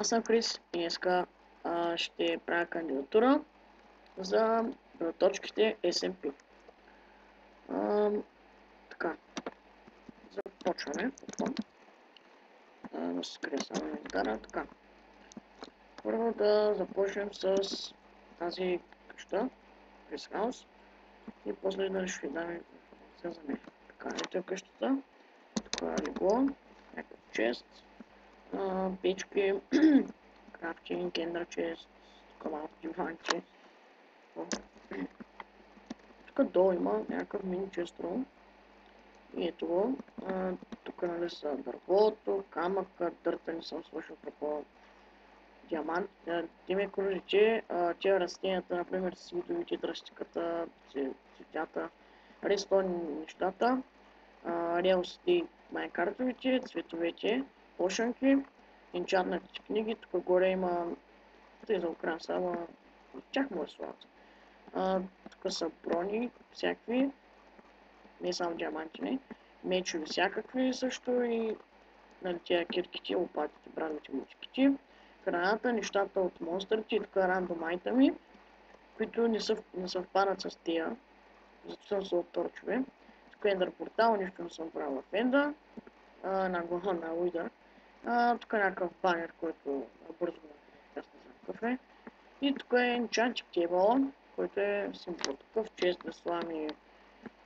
Аз съм Крис и днеска ще правя кандидатура за точките SMP. Така, започваме. Да се скрия само инвентара. Така. Първо да започнем с тази къща, Крис Хаус, и после да ще ви дам информация за нея. Така, ето е къщата. Тук е легло, някакъв чест, печки, крафтинг, ендър чест, тук малко диванче. Тук долу има някакъв мини честрум. И ето го. Тук нали са дървото, камъка, дърта не съм свършил такова. Диамант. Те ме кружи, че тия растенията, например свидовите, дръстиката, цветята, рестон нещата, релсите, майнкартовите, цветовете, пошънки, енчантните книги. Тук горе има тъй за украса, ама от тях му е славата. Тук са брони, всякакви, не само диамантини, мечове всякакви също и нали, тия кирките, лопатите, брадовите мутиките, храната, нещата от монстрите и тук рандом айтами, които не съвпадат с тия, зато съм се отторчове. Тук е ендър портал, нищо не съм правил в енда, на глава на уидър. Тук е някакъв банер, който бързо аз не знам какъв е. И тук е енчантик тейбъл, който е символ такъв, чест да слами,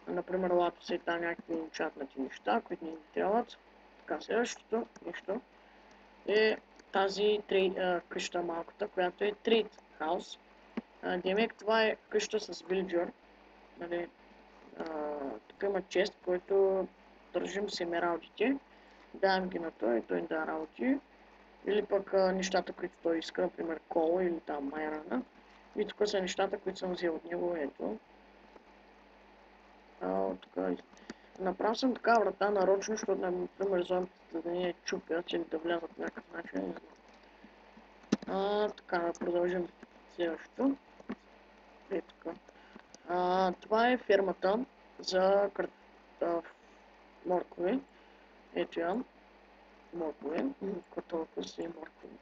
например, лапса и там някакви енчантнати неща, които ни трябват. Така, следващото нещо е тази къща малката, която е Trade House. Демек, това е къща с вилджър. Нали, тук има чест, който държим семералдите. Давам ги на той и той да работи. Или пък нещата, които той иска, например кола или там майрана. И тук са нещата, които съм взел от него, ето. Тук направил съм така врата нарочно, защото, например, зомбите да не чупят или да влязат по някакъв начин, не знам. Така, да продължим следващото. Ето така. Това е фермата за моркови. Ето я. Моркови. Картофи и моркови.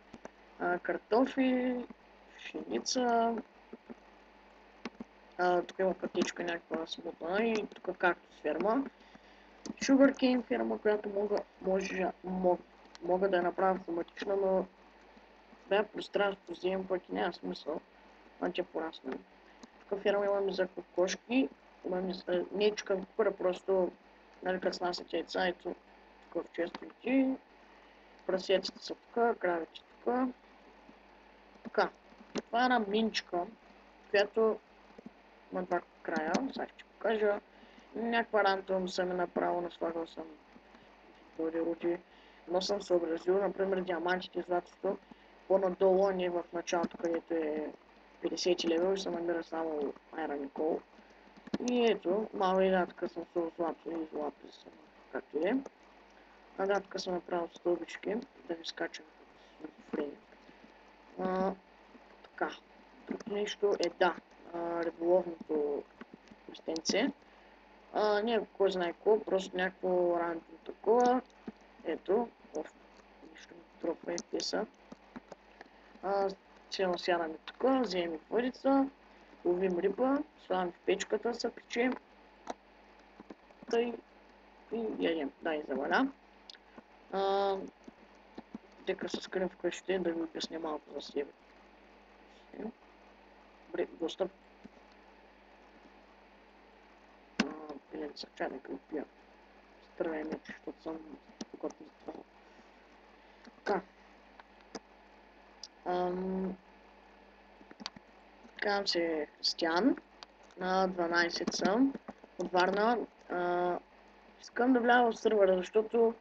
Картофи, пшеница. Тук има пътичка някаква смутна и тук както с ферма. Sugarcane ферма, която мога да я направя автоматично, но бе пространството вземем, пък и няма смисъл. Ще порасне. Тук ферма имаме за кокошки, не е чукам кукура, просто нали като снасят яйца, ето тук в честолите. Прасетите са тук, кравите тук. Така, това е една минчка, която има два края, сега ще покажа. Някаква рандом съм е направил, наслагал съм руди, но съм съобразил, например, диамантите и златото по-надолу, а не в началото, където е 50 левел и се намира само Iron Coal. И ето, малко и тук съм сол злато и злато съм, както е. Тук съм направил стълбички, да ви скачам фрейм. Така, друг нещо е риболовното местенце. Не е кой знае какво, просто някакво рандом такова. Ето, нищо не тропва те са. Цено сядаме тук, вземем въдица, ловим риба, слагаме в печката, се пече. Тъй и ядем. Да, и заваля. Дека се скрим вкъщи, да ви обясня малко за себе. Добре, достъп. Пиленца, чай да пия. Стървай меч, защото съм готов за това. Така. Казвам се Християн, на 12 съм, от Варна. Искам да вляза в сървъра, защото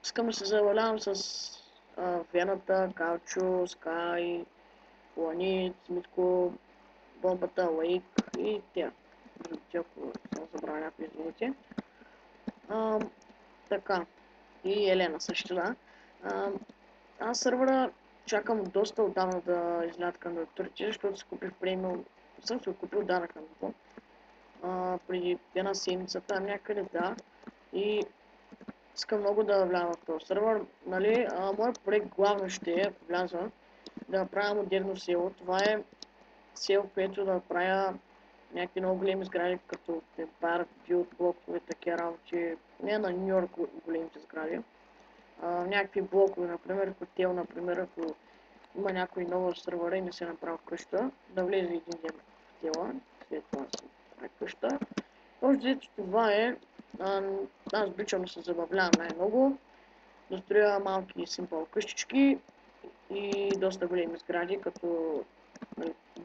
искам да се завалявам с Вената, Калчо, Скай, Ланит, Митко, Бомбата, Лейк и тя. Другите, ако съм забрал някои, извините. Така. И Елена също, да. Аз сървъра чакам доста отдавна да излязат кандидатурите, защото се купих премиум. Съм се купил данък на преди една седмица там някъде, да. И искам много да вляза в този сървър. Нали, моят проект главно ще е, ако вляза, да направя модерно село. Това е село, в което да правя някакви много големи сгради, като Empire Build блокове, такива работи. Не на Нью Йорк големите сгради. Някакви блокове, например, хотел, например, ако има някой нова сървъра и не се направи къща, да влезе един ден в хотела, след това си прави къща. Общо взето това е. Аз обичам да се забавлявам най-много, да строя малки симпъл къщички и доста големи сгради, като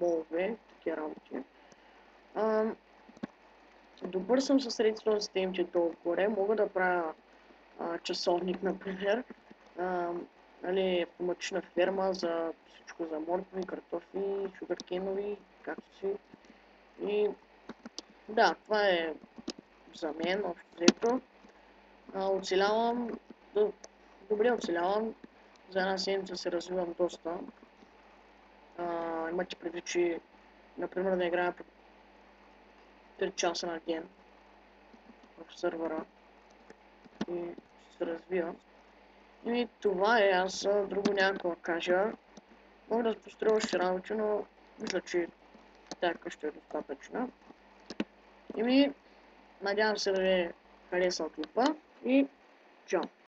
молове, такива работи. Добър съм с редстон системите долу горе, мога да правя часовник, например, нали, автоматична ферма за всичко, за моркови, картофи, шугаркенови, както си. И да, това е за мен, общо взето. Оцелявам, добре оцелявам, за една седмица се развивам доста. Имате предвид, че, например, да играя по 3 часа на ден в сървъра и ще се развия. И това е, аз друго няма да кажа. Мога да построя още работи, но мисля, че тази къща е достатъчна. Надявам се да ви е харесал клипа и чао!